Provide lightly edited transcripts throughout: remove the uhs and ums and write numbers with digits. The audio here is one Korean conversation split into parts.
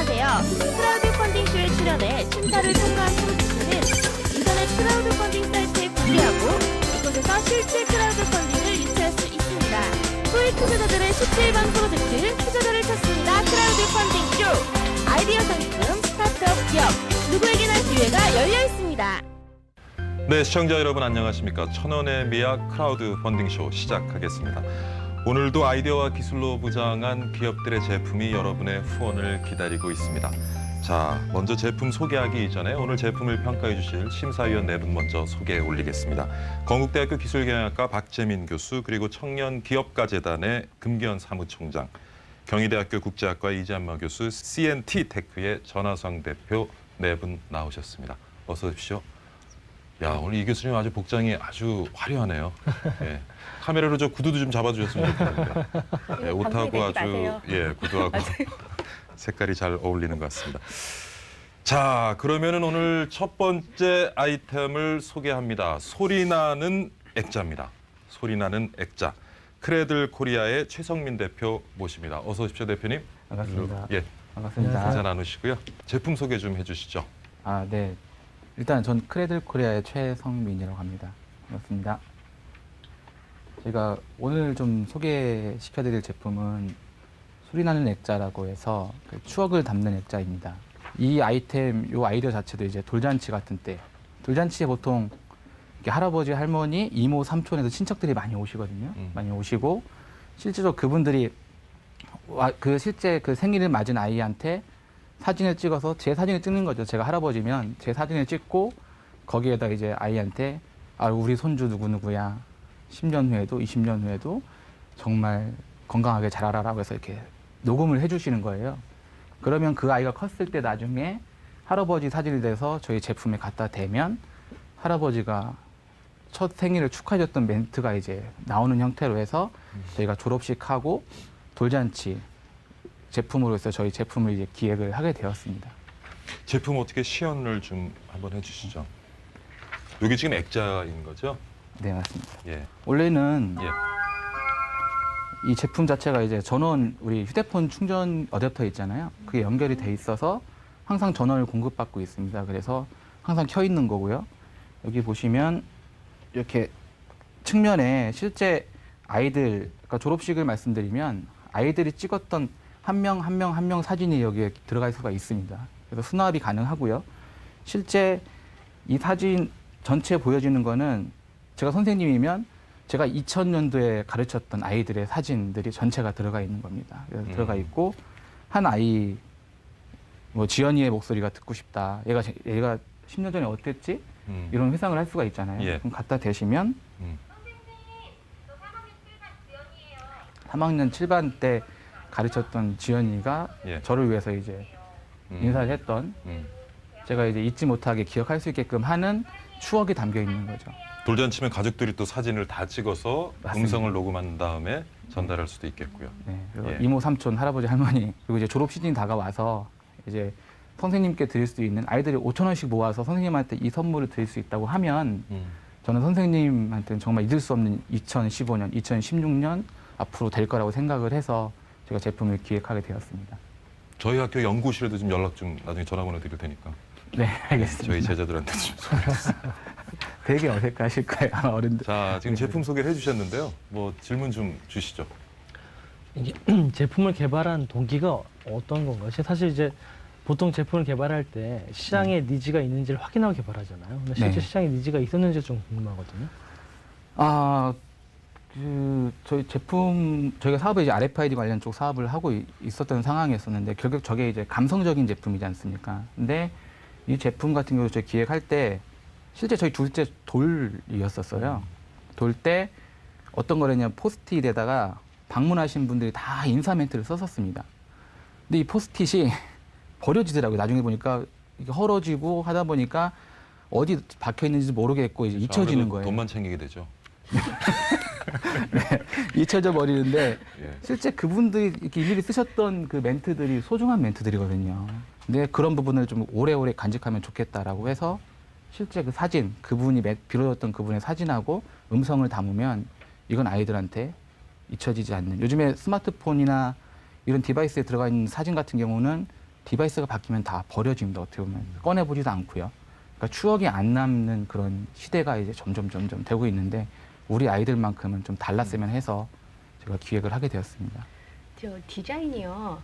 안녕하세요. 크라우드 펀딩 쇼에 출연해 심사를 통과한 프로젝트는 인터넷 크라우드 펀딩 사이트에 공개하고 이곳에서 실제 크라우드 펀딩을 유치할 수 있습니다. 소액 투자자들의 17번 프로젝트 투자자를 찾습니다. 크라우드 펀딩 쇼. 아이디어 상품, 스타트업 기업, 누구에게나 기회가 열려 있습니다. 네, 시청자 여러분 안녕하십니까. 1000원의 미학 크라우드 펀딩쇼 시작하겠습니다. 오늘도 아이디어와 기술로 무장한 기업들의 제품이 여러분의 후원을 기다리고 있습니다. 자, 먼저 제품 소개하기 이전에 오늘 제품을 평가해 주실 심사위원 네 분 먼저 소개해 올리겠습니다. 건국대학교 기술경영학과 박재민 교수, 그리고 청년기업가재단의 금기현 사무총장, 경희대학교 국제학과 이재한마 교수, CNT-테크의 전하성 대표 네 분 나오셨습니다. 어서 오십시오. 야, 오늘 이 교수님 아주 복장이 아주 화려하네요. 예. 카메라로 저 구두도 좀 잡아주셨으면 좋겠는데. 예, 옷하고 아주 구두하고 색깔이 잘 어울리는 것 같습니다. 자, 그러면은 오늘 첫 번째 아이템을 소개합니다. 소리나는 액자입니다. 소리나는 액자. 크레들 코리아의 최성민 대표 모십니다. 어서 오십시오, 대표님. 반갑습니다. 예, 반갑습니다. 인사 나누시고요. 제품 소개 좀 해주시죠. 아, 네. 일단 전 크레들 코리아의 최성민이라고 합니다. 반갑습니다. 제가 오늘 좀 소개시켜드릴 제품은 소리나는 액자라고 해서 그 추억을 담는 액자입니다. 이 아이템, 요 아이디어 자체도 이제 돌잔치 같은 때, 돌잔치에 보통 이렇게 할아버지, 할머니, 이모, 삼촌에서 친척들이 많이 오시거든요. 많이 오시고 실제로 그분들이 실제 그 생일을 맞은 아이한테 사진을 찍어서 제 사진을 찍는 거죠. 제가 할아버지면 제 사진을 찍고 거기에다 이제 아이한테 우리 손주 누구누구야. 10년 후에도 20년 후에도 정말 건강하게 자라라라고 해서 이렇게 녹음을 해주시는 거예요. 그러면 그 아이가 컸을 때 나중에 할아버지 사진이 돼서 저희 제품에 갖다 대면 할아버지가 첫 생일을 축하해줬던 멘트가 이제 나오는 형태로 해서 저희가 졸업식하고 돌잔치 제품으로 해서 저희 제품을 이제 기획을 하게 되었습니다. 제품 어떻게 시연을 좀 한번 해주시죠. 여기 지금 액자인 거죠? 네, 맞습니다. 예. 원래는 예. 이 제품 자체가 이제 전원, 우리 휴대폰 충전 어댑터 있잖아요. 그게 연결이 돼 있어서 항상 전원을 공급받고 있습니다. 그래서 항상 켜 있는 거고요. 여기 보시면 이렇게 측면에 실제 아이들, 그러니까 졸업식을 말씀드리면 아이들이 찍었던 한 명 사진이 여기에 들어갈 수가 있습니다. 그래서 수납이 가능하고요. 실제 이 사진 전체 보여지는 거는 제가 선생님이면 제가 2000년도에 가르쳤던 아이들의 사진들이 전체가 들어가 있는 겁니다. 그래서 들어가 있고 한 아이, 뭐 지연이의 목소리가 듣고 싶다. 얘가 10년 전에 어땠지? 이런 회상을 할 수가 있잖아요. 예. 그럼 갖다 대시면 선생님, 저 3학년 7반 지연이에요. 3학년 7반 때 가르쳤던 지연이가 예. 저를 위해서 이제 인사를 했던 제가 이제 잊지 못하게 기억할 수 있게끔 하는 추억이 담겨 있는 거죠. 돌잔치면 가족들이 또 사진을 다 찍어서 맞습니다. 음성을 녹음한 다음에 전달할 수도 있겠고요. 네, 그리고 예. 이모, 삼촌, 할아버지, 할머니 그리고 이제 졸업 시즌이 다가와서 이제 선생님께 드릴 수 있는 아이들이 5,000원씩 모아서 선생님한테 이 선물을 드릴 수 있다고 하면 저는 선생님한테는 정말 잊을 수 없는 2015년, 2016년 앞으로 될 거라고 생각을 해서 제가 제품을 기획하게 되었습니다. 저희 학교 연구실에도 좀 연락 좀 나중에 전화번호 드릴 테니까 네, 알겠습니다. 저희 제자들한테 좀 소개해주세요. 되게 어색하실 거예요, 아마 어른들. 자, 지금 제품 소개를 해주셨는데요. 뭐 질문 좀 주시죠. 이게 제품을 개발한 동기가 어떤 건가요? 사실 이제 보통 제품을 개발할 때 시장에 니즈가 있는지를 확인하고 개발하잖아요. 근데 실제 네. 시장에 니즈가 있었는지 좀 궁금하거든요. 저희 제품, 저희가 사업에 이제 RFID 관련 쪽 사업을 하고 있었던 상황이었었는데, 결국 저게 이제 감성적인 제품이지 않습니까? 근데 이 제품 같은 경우 저희 기획할 때, 실제 저희 둘째 돌이었었어요. 돌 때 어떤 거냐면 포스트잇에다가 방문하신 분들이 다 인사 멘트를 썼었습니다. 근데 이 포스트잇이 버려지더라고요. 나중에 보니까 이게 헐어지고 하다 보니까 어디 박혀 있는지 모르겠고 이제 잊혀지는 거예요. 돈만 챙기게 되죠. 네, 잊혀져 버리는데 예. 실제 그분들이 이렇게 일일이 쓰셨던 그 멘트들이 소중한 멘트들이거든요. 근데 그런 부분을 좀 오래오래 간직하면 좋겠다라고 해서 실제 그 사진, 그분이 빌어줬던 그분의 사진하고 음성을 담으면 이건 아이들한테 잊혀지지 않는. 요즘에 스마트폰이나 이런 디바이스에 들어가 있는 사진 같은 경우는 디바이스가 바뀌면 다 버려집니다. 어떻게 보면 꺼내보지도 않고요. 그러니까 추억이 안 남는 그런 시대가 이제 점점 되고 있는데 우리 아이들만큼은 좀 달랐으면 해서 제가 기획을 하게 되었습니다. 저 디자인이요.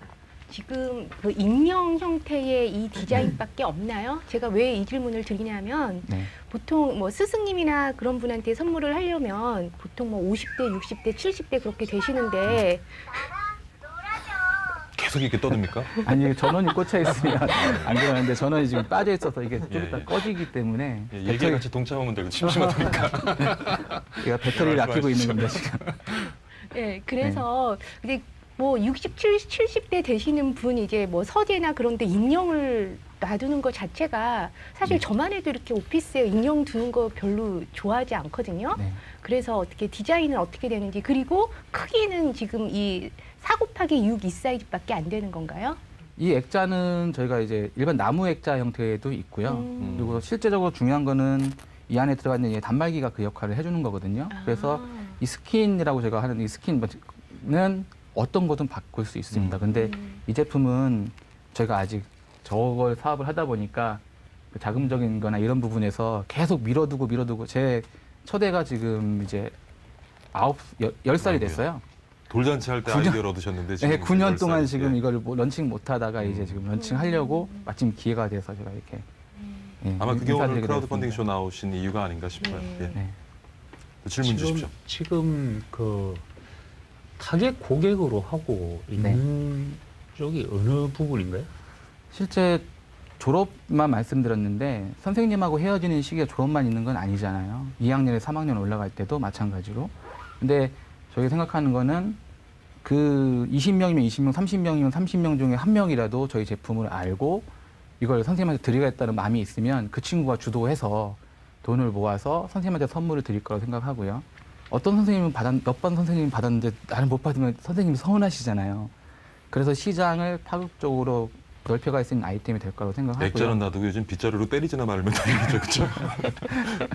지금 그 익명 형태의 이 디자인밖에 없나요? 제가 왜 이 질문을 드리냐면 네. 보통 뭐 스승님이나 그런 분한테 선물을 하려면 보통 뭐 50대, 60대, 70대 그렇게 되시는데 계속 이렇게 떠듭니까? 아니 전원이 꽂혀 있으면 안 그러는데 전원이 지금 빠져 있어서 이게 좀 예, 이따 예. 꺼지기 때문에 예, 얘기에 같이 동참하면 되고 심심하다니까. 제가 배터리를 아끼고 있는 건데 지금. 예, 그래서 근데 뭐 60, 70대 되시는 분 이제 뭐 서재나 그런 데 인형을 놔두는 것 자체가 사실 저만 해도 이렇게 오피스에 인형 두는 거 별로 좋아하지 않거든요. 네. 그래서 어떻게 디자인은 어떻게 되는지 그리고 크기는 지금 이 4곱하기6 이 사이즈밖에 안 되는 건가요? 이 액자는 저희가 이제 일반 나무 액자 형태도 있고요. 그리고 실제적으로 중요한 거는 이 안에 들어가 있는 이 단말기가 그 역할을 해주는 거거든요. 그래서 이 스킨이라고 제가 하는 이 스킨은 어떤 거든 바꿀 수 있습니다. 근데 이 제품은 저희가 아직 저걸 사업을 하다 보니까 그 자금적인 거나 이런 부분에서 계속 밀어두고 제 첫 애가 지금 이제 10살이 됐어요. 돌잔치 할 때 9년 아이디어를 얻으셨는데 지금 네, 9년 동안 10살. 지금 예. 이걸 뭐 런칭 못 하다가 이제 지금 런칭하려고 마침 기회가 돼서 제가 이렇게 예, 아마 그게 오늘 인사드리게 크라우드 펀딩 쇼 되었습니다. 나오신 이유가 아닌가 싶어요. 예. 네. 질문 주십시오. 지금 그 타겟 고객으로 하고 있는 쪽이 어느 부분인가요? 실제 졸업만 말씀드렸는데 선생님하고 헤어지는 시기에 졸업만 있는 건 아니잖아요. 2학년에 3학년 올라갈 때도 마찬가지로. 근데 저희가 생각하는 거는 그 20명이면 20명, 30명이면 30명 중에 한 명이라도 저희 제품을 알고 이걸 선생님한테 드리겠다는 마음이 있으면 그 친구가 주도해서 돈을 모아서 선생님한테 선물을 드릴 거라고 생각하고요. 어떤 선생님은 몇 번 선생님이 받았는데 나는 못 받으면 선생님이 서운하시잖아요. 그래서 시장을 파급적으로 넓혀갈 수 있는 아이템이 될 거라고 생각하고요. 액자는 놔두고 요즘 빗자루로 때리지나 말면 다행이죠, 그렇죠?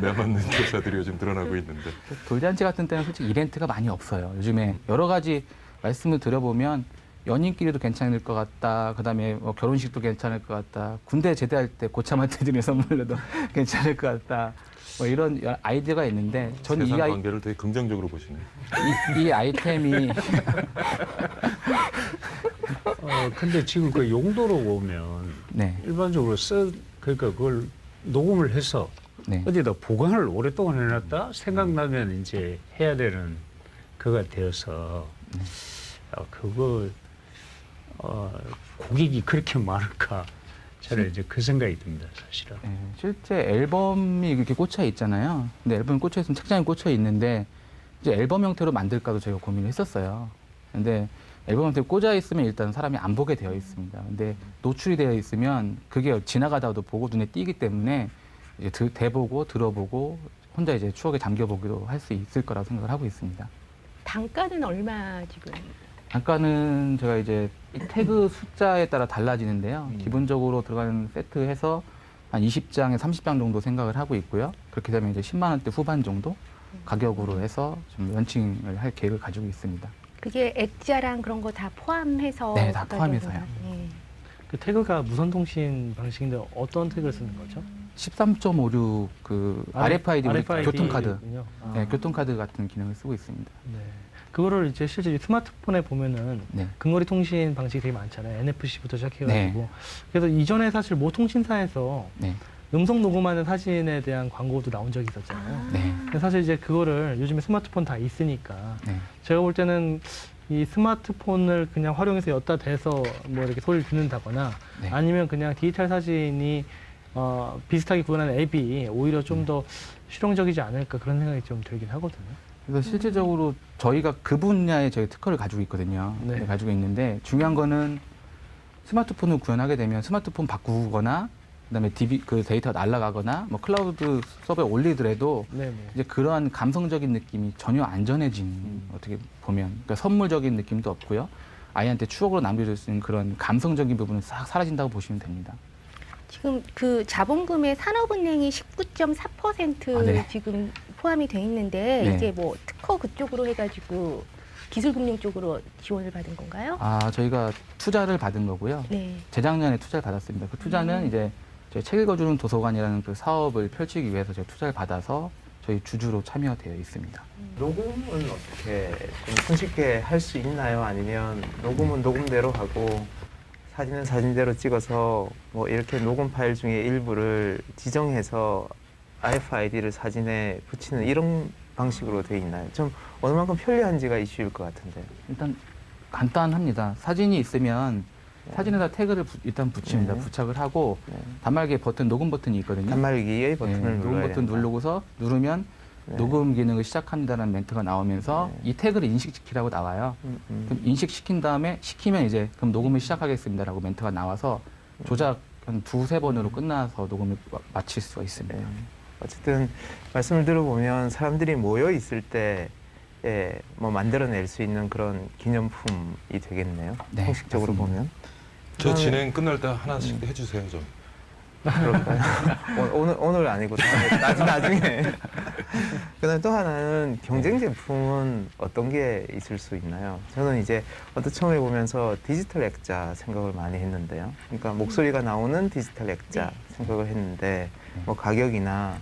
내 맞는 교사들이 요즘 늘어나고 있는데. 돌잔치 같은 때는 솔직히 이벤트가 많이 없어요. 요즘에 여러 가지 말씀을 드려보면 연인끼리도 괜찮을 것 같다. 그다음에 뭐 결혼식도 괜찮을 것 같다. 군대 제대할 때 고참한테 드리는 선물로도 괜찮을 것 같다. 뭐 이런 아이디어가 있는데 저는 세상 관계를 되게 긍정적으로 보시네. 이 아이템이 근데 지금 그 용도로 보면 네, 일반적으로 그러니까 그걸 녹음을 해서 네. 어디다 보관을 오랫동안 해놨다 생각나면 이제 해야 되는 그가 되어서 그거 고객이 그렇게 많을까 저는 이제 그 생각이 듭니다, 사실은. 네, 실제 앨범이 이렇게 꽂혀 있잖아요. 근데 앨범이 꽂혀 있으면 책장에 꽂혀 있는데 이제 앨범 형태로 만들까도 저희가 고민을 했었어요. 근데 앨범 형태로 꽂아 있으면 일단 사람이 안 보게 되어 있습니다. 근데 노출이 되어 있으면 그게 지나가다가도 보고 눈에 띄기 때문에 이제 대보고 들어보고 혼자 이제 추억에 잠겨보기도 할 수 있을 거라고 생각을 하고 있습니다. 단가는 얼마 지금? 단가는 제가 이제 이 태그 숫자에 따라 달라지는데요. 기본적으로 들어가는 세트해서 한 20장에 30장 정도 생각을 하고 있고요. 그렇게 되면 이제 10만 원대 후반 정도 가격으로 해서 좀 런칭을 할 계획을 가지고 있습니다. 그게 액자랑 그런 거 다 포함해서 네, 다 그 포함해서요. 가격인가요? 네. 그 태그가 무선 통신 방식인데 어떤 태그를 쓰는 거죠? 13.56 그 RFID, 우리 교통카드, 군요. 아. 네, 교통카드 같은 기능을 쓰고 있습니다. 네. 그거를 이제 실제 스마트폰에 보면은 네. 근거리 통신 방식이 되게 많잖아요. NFC부터 시작해가지고. 네. 그래서 이전에 사실 모 통신사에서 네, 음성 녹음하는 사진에 대한 광고도 나온 적이 있었잖아요. 네, 근데 사실 이제 그거를 요즘에 스마트폰 다 있으니까 네. 제가 볼 때는 이 스마트폰을 그냥 활용해서 엿다 대서 뭐 이렇게 소리를 듣는다거나 네. 아니면 그냥 디지털 사진이 비슷하게 구현하는 앱이 오히려 좀 더 실용적이지 않을까 그런 생각이 좀 들긴 하거든요. 그래서 실질적으로 저희가 그 분야에 저희 특허를 가지고 있거든요. 네. 네, 가지고 있는데 중요한 거는 스마트폰을 구현하게 되면 스마트폰 바꾸거나 그다음에 그 데이터가 날아가거나 뭐 클라우드 서버에 올리더라도 네, 이제 그러한 감성적인 느낌이 전혀 안 전해진 어떻게 보면 그러니까 선물적인 느낌도 없고요. 아이한테 추억으로 남겨줄 수 있는 그런 감성적인 부분은 싹 사라진다고 보시면 됩니다. 지금 그 자본금의 산업은행이 19.4% 아, 네. 지금 포함이 돼 있는데 네. 이게 뭐 특허 그쪽으로 해가지고 기술금융 쪽으로 지원을 받은 건가요? 저희가 투자를 받은 거고요. 네. 재작년에 투자를 받았습니다. 그 투자는 이제 저희 책 읽어주는 도서관이라는 그 사업을 펼치기 위해서 저희 투자를 받아서 저희 주주로 참여되어 있습니다. 녹음은 어떻게 좀 손쉽게 할 수 있나요? 아니면 녹음은 녹음대로 하고 사진은 사진대로 찍어서 뭐 이렇게 녹음 파일 중에 일부를 지정해서 RFID를 사진에 붙이는 이런 방식으로 되어 있나요? 좀 어느 만큼 편리한지가 이슈일 것 같은데요. 일단 간단합니다. 사진이 있으면 사진에다 태그를 일단 붙입니다. 네. 부착을 하고 네. 단말기에 버튼, 녹음 버튼이 있거든요. 단말기의 버튼을 네, 녹음 눌러야 버튼 된다. 누르고서 누르면 네. 녹음 기능을 시작한다는 멘트가 나오면서 네. 이 태그를 인식시키라고 나와요. 그럼 인식시킨 다음에 시키면 이제 그럼 녹음을 시작하겠습니다라고 멘트가 나와서 조작 한 2-3번으로 끝나서 녹음을 마칠 수가 있습니다. 네. 어쨌든 말씀을 들어보면 사람들이 모여 있을 때 뭐 만들어낼 수 있는 그런 기념품이 되겠네요. 네, 형식적으로 맞습니다. 보면. 저 그다음에- 진행 끝날 때 하나씩 해주세요 좀. 그럴까요? 오늘 아니고 나중에. 그다음에 또 하나는 경쟁 제품은 어떤 게 있을 수 있나요? 저는 이제 언뜻 처음에 보면서 디지털 액자 생각을 많이 했는데요. 그러니까 목소리가 나오는 디지털 액자 생각을 했는데 뭐 가격이나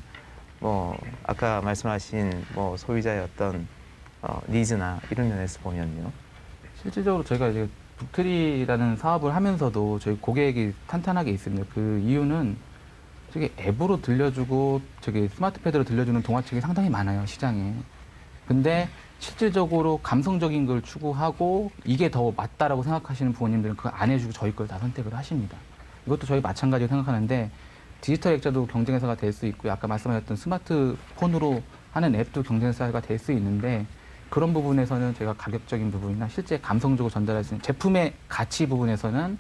뭐 아까 말씀하신 뭐 소비자의 어떤 니즈나 이런 면에서 보면요. 실질적으로 저희가 이제 북트리라는 사업을 하면서도 저희 고객이 탄탄하게 있습니다. 그 이유는 저기 앱으로 들려주고 저기 스마트패드로 들려주는 동화책이 상당히 많아요, 시장에. 근데 실질적으로 감성적인 걸 추구하고 이게 더 맞다라고 생각하시는 부모님들은 그거 안 해주고 저희 걸 다 선택을 하십니다. 이것도 저희 마찬가지로 생각하는데 디지털 액자도 경쟁회사가 될 수 있고요. 아까 말씀하셨던 스마트폰으로 하는 앱도 경쟁회사가 될 수 있는데 그런 부분에서는 제가 가격적인 부분이나 실제 감성적으로 전달할 수 있는 제품의 가치 부분에서는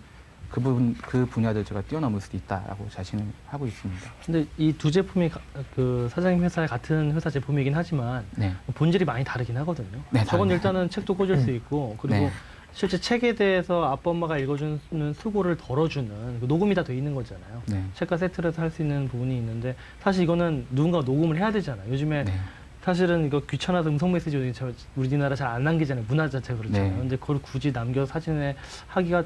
그 분야들 제가 뛰어넘을 수도 있다라고 자신을 하고 있습니다. 근데 이 두 제품이 그 사장님 회사의 같은 회사 제품이긴 하지만 네. 본질이 많이 다르긴 하거든요. 네, 저건 다릅니다. 일단은 책도 꽂을 수 있고 그리고 네. 실제 책에 대해서 아빠 엄마가 읽어주는 수고를 덜어주는 그 녹음이 다 돼 있는 거잖아요. 네. 책과 세트를 해서 할 수 있는 부분이 있는데 사실 이거는 누군가 녹음을 해야 되잖아요. 요즘에 네. 사실은 이거 귀찮아서 음성 메시지 우리나라 잘 안 남기잖아요. 문화 자체가 그렇잖아요. 네. 근데 그걸 굳이 남겨 사진에 하기가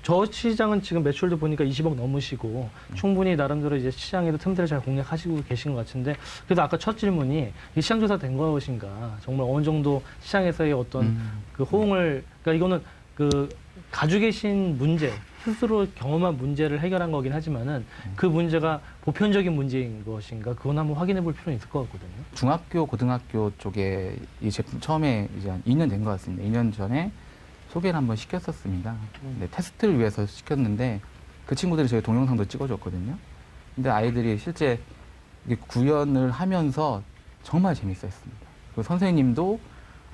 저 시장은 지금 매출도 보니까 20억 넘으시고 충분히 나름대로 이제 시장에도 틈새를 잘 공략하시고 계신 것 같은데 그래도 아까 첫 질문이 이 시장 조사 된 것인가 정말 어느 정도 시장에서의 어떤 그 호응을 그러니까 이거는 그 가지고 계신 문제 스스로 경험한 문제를 해결한 거긴 하지만은 그 문제가 보편적인 문제인 것인가 그건 한번 확인해 볼 필요는 있을 것 같거든요. 중학교, 고등학교 쪽에 이 제품 처음에 이제 한 2년 된 것 같습니다. 2년 전에 소개를 한번 시켰었습니다. 네, 테스트를 위해서 시켰는데 그 친구들이 저희 동영상도 찍어줬거든요. 근데 아이들이 실제 이게 구현을 하면서 정말 재밌어했습니다. 그 선생님도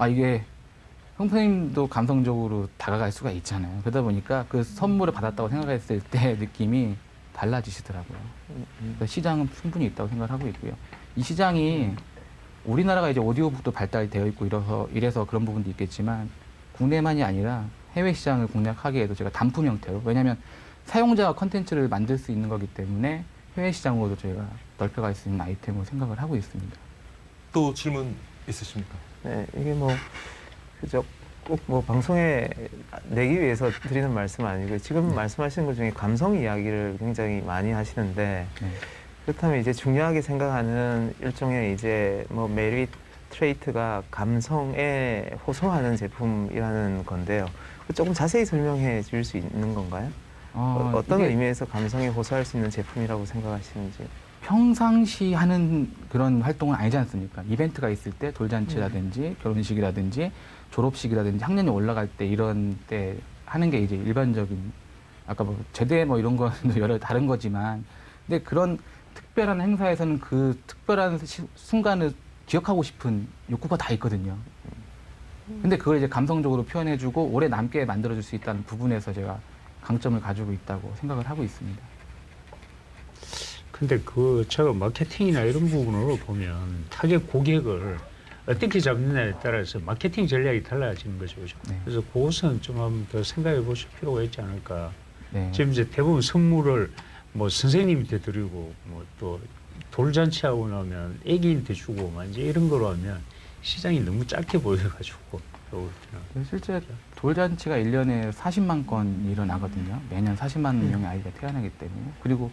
이게 선생님도 감성적으로 다가갈 수가 있잖아요. 그러다 보니까 그 선물을 받았다고 생각했을 때 느낌이 달라지시더라고요. 그러니까 시장은 충분히 있다고 생각을 하고 있고요. 이 시장이 우리나라가 이제 오디오북도 발달되어 있고 이래서 그런 부분도 있겠지만 국내만이 아니라 해외 시장을 공략하기에도 제가 단품 형태로 왜냐하면 사용자가 컨텐츠를 만들 수 있는 거기 때문에 해외 시장으로도 저희가 넓혀갈 수 있는 아이템으로 생각을 하고 있습니다. 또 질문 있으십니까? 네, 이게 뭐 그저 꼭 뭐 방송에 내기 위해서 드리는 말씀은 아니고 지금 말씀하시는 것 중에 감성 이야기를 굉장히 많이 하시는데 네. 그렇다면 이제 중요하게 생각하는 일종의 이제 뭐 메리트 트레이트가 감성에 호소하는 제품이라는 건데요. 조금 자세히 설명해 줄 수 있는 건가요? 어떤 이게 의미에서 감성에 호소할 수 있는 제품이라고 생각하시는지. 평상시 하는 그런 활동은 아니지 않습니까? 이벤트가 있을 때 돌잔치라든지 결혼식이라든지 졸업식이라든지 학년이 올라갈 때 이런 때 하는 게 이제 일반적인 아까 뭐 제대 뭐 이런 거는 여러 다른 거지만 근데 그런 특별한 행사에서는 그 특별한 순간을 기억하고 싶은 욕구가 다 있거든요. 근데 그걸 이제 감성적으로 표현해주고 오래 남게 만들어줄 수 있다는 부분에서 제가 강점을 가지고 있다고 생각을 하고 있습니다. 근데 제가 마케팅이나 이런 부분으로 보면 타겟 고객을 어떻게 잡느냐에 따라서 마케팅 전략이 달라지는 거죠. 그죠? 네. 그래서 그것은 좀 한번 더 생각해 보실 필요가 있지 않을까. 네. 지금 이제 대부분 선물을 뭐 선생님한테 드리고 뭐 또 돌잔치하고 나면 애기한테 주고 막 이제 이런 거로 하면 시장이 너무 작게 보여가지고 실제 돌잔치가 1년에 40만 건이 일어나거든요. 매년 40만 명의 아이가 태어나기 때문에. 그리고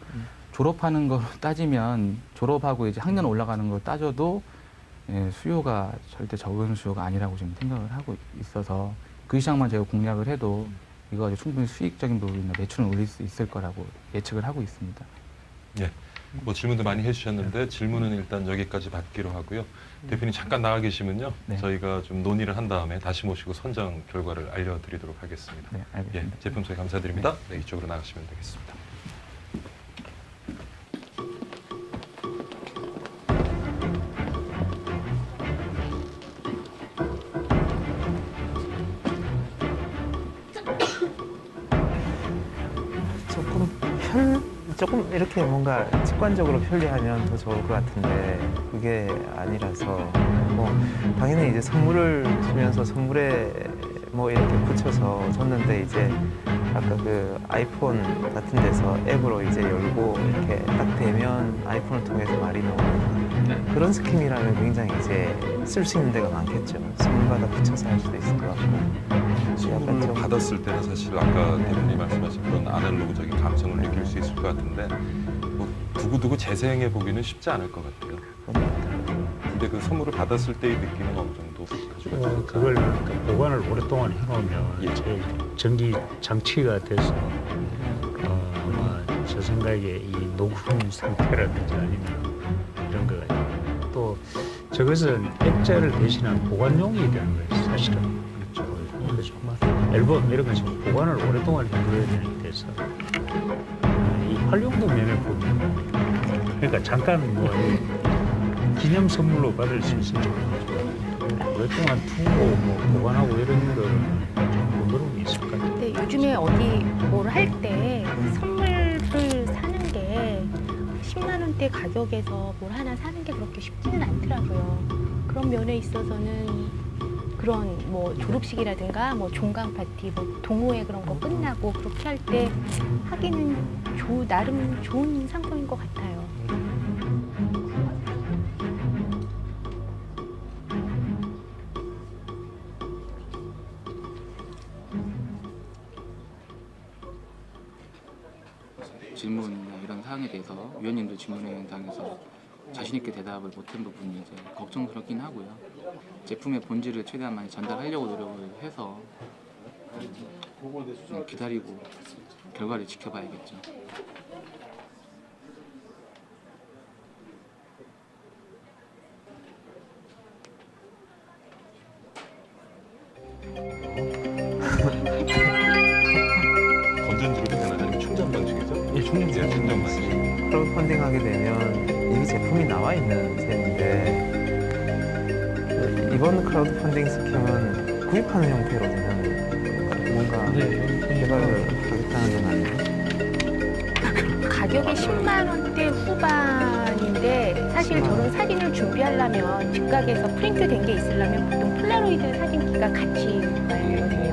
졸업하는 거 따지면 졸업하고 이제 학년 올라가는 거 따져도 수요가 절대 적은 수요가 아니라고 지금 생각을 하고 있어서 그 시장만 제가 공략을 해도 이거 아주 충분히 수익적인 부분이나 매출을 올릴 수 있을 거라고 예측을 하고 있습니다. 예. 뭐 질문도 많이 해주셨는데 질문은 일단 여기까지 받기로 하고요. 대표님 잠깐 나가 계시면요. 네. 저희가 좀 논의를 한 다음에 다시 모시고 선정 결과를 알려드리도록 하겠습니다. 네, 알겠습니다. 예, 제품 소개 감사드립니다. 네, 이쪽으로 나가시면 되겠습니다. 조금 이렇게 뭔가 직관적으로 편리하면 더 좋을 것 같은데 그게 아니라서 뭐 당연히 이제 선물을 주면서 선물에 뭐 이렇게 붙여서 줬는데 이제 아까 그 아이폰 같은 데서 앱으로 이제 열고 이렇게 딱 대면 아이폰을 통해서 말이 나오는 그런 스킨이라면 굉장히 이제 쓸 수 있는 데가 많겠죠. 선물마다 붙여서 할 수도 있을 것 같고. 선물로 받았을 때는 사실 아까 대표님 말씀하신 그런 아날로그적인 감성을 느낄 수 있을 것 같은데 뭐 두고두고 재생해 보기는 쉽지 않을 것 같아요. 근데 그 선물을 받았을 때의 느낌은 어느 정도 가지고 있을까요? 그걸 보관을 오랫동안 해놓으면 예. 제 전기 장치가 돼서 아마 제 생각에 이 녹음 상태라든지 아니면 이런 거가 또 저것은 액자를 대신한 보관용이 되는 거예요, 사실은. 그렇죠. 앨범 이런 거 지금 보관을 오랫동안 해줘야 되는 데서 이 활용도 면에 보면 그러니까 잠깐 뭐 기념 선물로 받을 수 있으면 오랫동안 두고 뭐 보관하고 이런 거는 좀 번거로움이 있을 것 같아요. 근데 요즘에 어디 뭘 할 때 선물을 사는 게 10만 원대 가격에서 뭘 하나 사는 게 그렇게 쉽지는 않더라고요. 그런 면에 있어서는 그런 뭐 졸업식이라든가 뭐 종강 파티, 뭐 동호회 그런 거 끝나고 그렇게 할 때 하기는 나름 좋은 상품인 것 같아요. 질문이나 이런 사항에 대해서 위원님도 질문에 당해서 자신 있게 대답을 못한 부분이 이제 걱정스럽긴 하고요. 제품의 본질을 최대한 많이 전달하려고 노력을 해서 기다리고 결과를 지켜봐야겠죠. 건전지로 되나요? 아니면 충전 방식이죠? 예, 충전지. 예, 충전 방식. 크라우드 펀딩 하게 되면 이미 제품이 나와 있는 셈인데 이번 크라우드 펀딩 스킴은 구입하는 형태로 되는 뭔가 개발을 하겠다는 건 아니에요? 가격이 10만 원대 후반인데 사실 저런 사진을 준비하려면 즉각에서 프린트된 게 있으려면 보통 폴라로이드 사진기가 같이 가야 되거든요.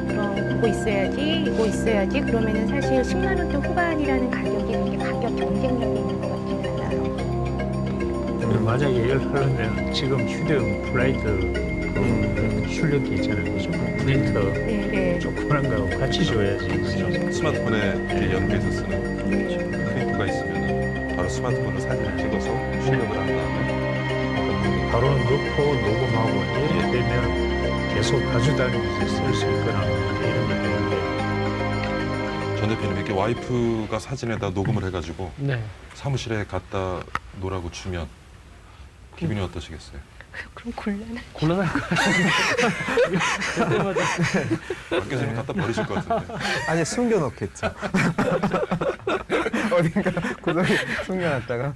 그럼 그거 있어야지, 이거 있어야지. 그러면은 사실 10만 원대 후반이라는 가격이 그렇게 가격 경쟁력이 있는 것 같지는 않아요. 만약에 이걸 하려면 지금 휴대용 플라이트 그 출력기 있잖아요. 그죠? 프린터 네. 조그만한 거하고 같이 줘야지. 스마트폰에 이렇게 연계해서 쓰는 프린터가 있으면 바로 스마트폰으로 사진을 찍어서 출력을 한 다음에 바로 넣고 녹음하고 이렇게 되면 계속 가져다니면서 쓸 수 있거나 이런 게 되는데 전 대표님 이렇게 와이프가 사진에다 녹음을 해가지고 네. 사무실에 갖다 놓으라고 주면 기분이 어떠시겠어요? 그럼 곤란한. 곤란할 것 같아요. 그때마다 밖에서는 갖다 버리실 것 같은데. 아니 숨겨놓겠죠. 어딘가 구석에 숨겨놨다가.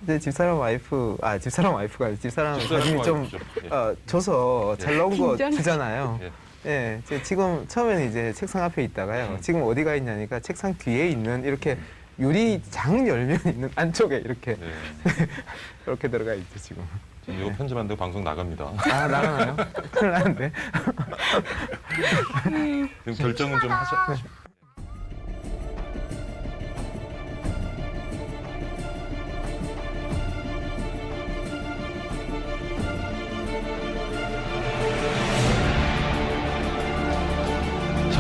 근데 집사람 와이프가 아니라 집사람 사진이 좀 와이프죠. 예. 줘서 잘 나온 거 긴장하지. 주잖아요. 예. 예, 지금 처음에는 이제 책상 앞에 있다가요. 지금 어디가 있냐니까 책상 뒤에 있는 이렇게 유리 장 열면 있는 안쪽에 이렇게 네. 이렇게 들어가 있죠 지금. 지금 이거 편집한다고 방송 나갑니다. 아 나가나요? 큰일 나는데. 지금 결정은 좀 하셔.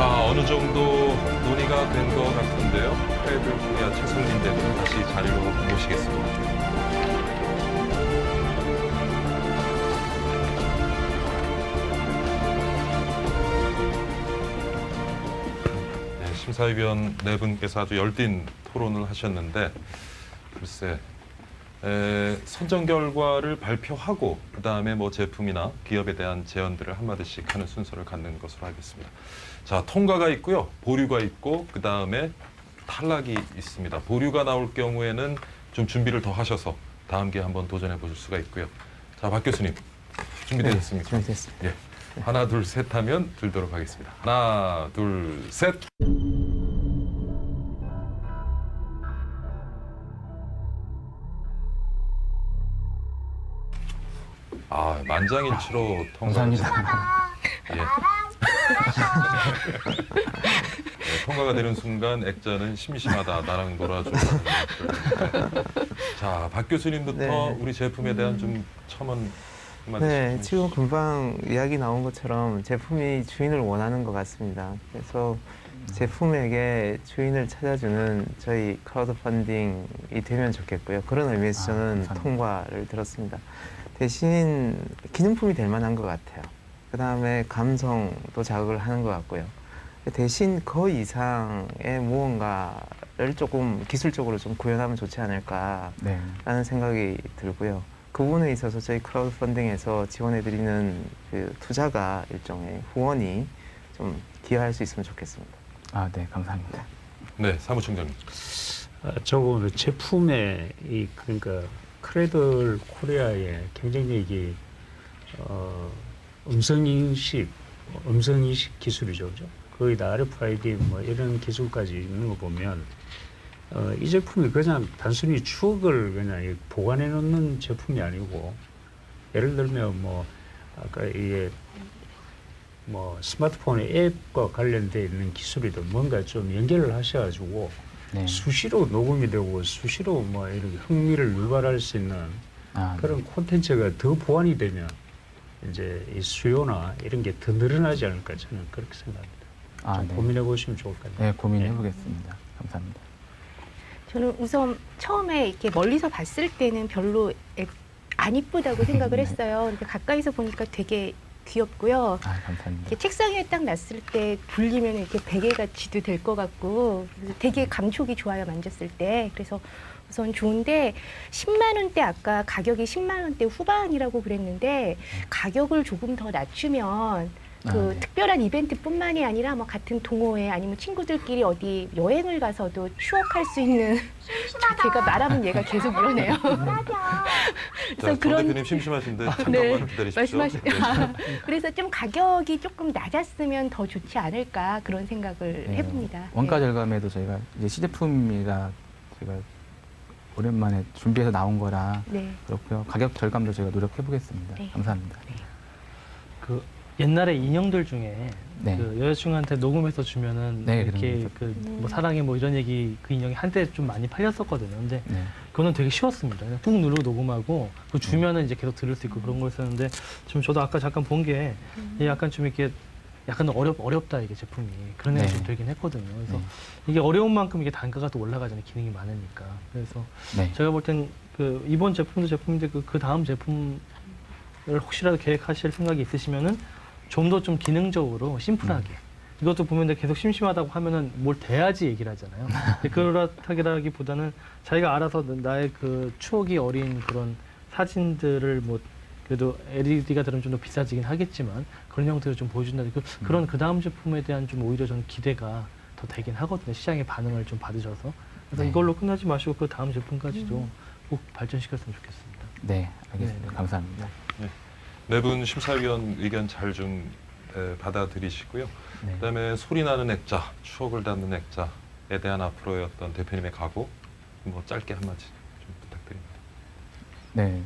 자, 어느 정도 논의가 된 것 같은데요. 크레들 코리아 최성민 대표 다시 자리로 모시겠습니다. 네, 심사위원 네 분께서 아주 열띤 토론을 하셨는데 글쎄 선정 결과를 발표하고 그다음에 뭐 제품이나 기업에 대한 제언들을 한마디씩 하는 순서를 갖는 것으로 하겠습니다. 자, 통과가 있고요. 보류가 있고 그다음에 탈락이 있습니다. 보류가 나올 경우에는 좀 준비를 더 하셔서 다음 기회에 한번 도전해 보실 수가 있고요. 자, 박 교수님 준비되셨습니까? 네, 준비됐습니다. 예. 하나, 둘, 셋 하면 들도록 하겠습니다. 하나, 둘, 셋. 아, 만장일치로 통과하셨습니다. 감사합니다. 예. 네, 통과가 되는 순간 액자는 심심하다, 나랑 놀아줘. 자, 박 교수님부터 네. 우리 제품에 대한 좀 첨언 한마디 네, 좀 지금 해주시죠. 금방 이야기 나온 것처럼 제품이 주인을 원하는 것 같습니다. 그래서 제품에게 주인을 찾아주는 저희 크라우드 펀딩이 되면 좋겠고요. 그런 의미에서 저는 감사합니다. 통과를 들었습니다. 대신 기능품이 될 만한 것 같아요. 그 다음에 감성도 자극을 하는 것 같고요. 대신 그 이상의 무언가를 조금 기술적으로 좀 구현하면 좋지 않을까라는 네. 생각이 들고요. 그 부분에 있어서 저희 크라우드 펀딩에서 지원해드리는 그 투자가 일종의 후원이 좀 기여할 수 있으면 좋겠습니다. 아, 네, 감사합니다. 네, 사무총장님. 저거 제품의 이 그러니까 크레들 코리아의 경쟁력이 음성인식 기술이죠, 그죠? 거의 다 RFID 뭐 이런 기술까지 있는 거 보면 이 제품이 그냥 단순히 추억을 그냥 보관해 놓는 제품이 아니고 예를 들면 뭐 아까 이게 뭐 스마트폰의 앱과 관련돼 있는 기술이든 뭔가 좀 연결을 하셔가지고 네. 수시로 녹음이 되고 수시로 뭐 이렇게 흥미를 유발할 수 있는 아, 네. 그런 콘텐츠가 더 보완이 되면 이제 이 수요나 이런 게 더 늘어나지 않을까 저는 그렇게 생각합니다. 아, 좀 네. 고민해 보시면 좋을 것 같아요. 네, 고민해 보겠습니다. 감사합니다. 저는 우선 처음에 이렇게 멀리서 봤을 때는 별로 안 이쁘다고 생각을 네. 했어요. 근데 가까이서 보니까 되게 귀엽고요. 아, 감사합니다. 이렇게 책상에 딱 놨을 때 굴리면 이렇게 베개같이도 될 것 같고 그래서 되게 감촉이 좋아요, 만졌을 때. 그래서 우선 좋은데 10만 원대 아까 가격이 10만 원대 후반이라고 그랬는데 가격을 조금 더 낮추면 그 네. 특별한 이벤트뿐만이 아니라 뭐 같은 동호회 아니면 친구들끼리 어디 여행을 가서도 추억할 수 있는 제가 말하면 얘가 계속 이러네요. 자, 그래서 정 대표님 심심하신데 잠깐만 네, 기다리십시오. 그래서 좀 가격이 조금 낮았으면 더 좋지 않을까 그런 생각을 네. 해봅니다. 원가 네. 절감에도 저희가 이제 시제품이라 제가 오랜만에 준비해서 나온 거라 네. 그렇고요. 가격 절감도 저희가 노력해 보겠습니다. 네. 감사합니다. 그 옛날에 인형들 중에 네. 그 여자친구한테 녹음해서 주면은 네, 이렇게 그런 그 뭐 사랑해 뭐 이런 얘기 그 인형이 한때 좀 많이 팔렸었거든요. 근데 네. 그거는 되게 쉬웠습니다. 그냥 꾹 누르고 녹음하고 그 주면은 이제 계속 들을 수 있고 그런 거였었는데 좀 저도 아까 잠깐 본 게 약간 좀 이렇게 약간 어렵다 이게 제품이 그런 생각이 네. 좀 들긴 했거든요. 그래서 네. 이게 어려운 만큼 이게 단가가 또 올라가잖아요. 기능이 많으니까. 그래서 네. 제가 볼 땐 그 이번 제품도 제품인데 그 다음 제품을 혹시라도 계획하실 생각이 있으시면은 좀 더 좀 기능적으로 심플하게 이것도 보면 계속 심심하다고 하면은 뭘 대야지 얘기를 하잖아요. 근데 그렇다기보다는 자기가 알아서 나의 그 추억이 어린 그런 사진들을 뭐 그래도 LED가 들으면 좀 더 비싸지긴 하겠지만 그런 형태로 좀 보여준다. 그런 그 다음 제품에 대한 좀 오히려 저는 기대가 더 되긴 하거든요. 시장의 반응을 좀 받으셔서. 그래서 네. 이걸로 끝나지 마시고 그 다음 제품까지도 꼭 발전시켰으면 좋겠습니다. 네, 알겠습니다. 네. 감사합니다. 네 분 심사위원 의견 잘 좀 받아들이시고요. 네. 그다음에 소리 나는 액자, 추억을 담는 액자에 대한 앞으로의 어떤 대표님의 각오, 뭐 짧게 한마디 좀 부탁드립니다. 네,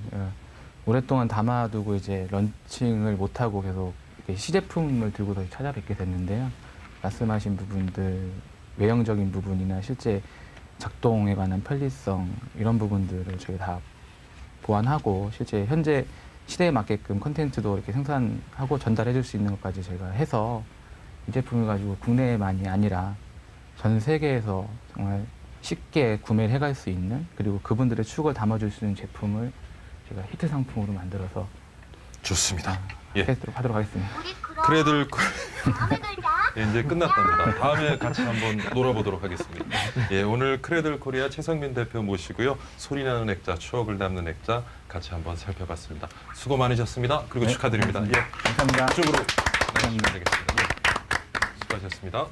오랫동안 담아두고 이제 런칭을 못하고 계속 이렇게 시제품을 들고서 찾아뵙게 됐는데요. 말씀하신 부분들, 외형적인 부분이나 실제 작동에 관한 편리성 이런 부분들을 저희 다 보완하고 실제 현재 시대에 맞게끔 콘텐츠도 이렇게 생산하고 전달해 줄 수 있는 것까지 저희가 해서 이 제품을 가지고 국내만이 아니라 전 세계에서 정말 쉽게 구매를 해갈 수 있는, 그리고 그분들의 추억을 담아줄 수 있는 제품을 제가 히트 상품으로 만들어서 좋습니다. 예. 하도록 하겠습니다. 우리 그럼 크레들 다음에 놀자. 예, 이제 끝났답니다. 다음에 같이 한번 놀아보도록 하겠습니다. 예, 오늘 크레들 코리아 최성민 대표 모시고요. 소리나는 액자, 추억을 담는 액자 같이 한번 살펴봤습니다. 수고 많으셨습니다. 그리고 네, 축하드립니다. 예, 감사합니다. 이쪽으로 나가시면 되겠습니다. 예, 수고하셨습니다.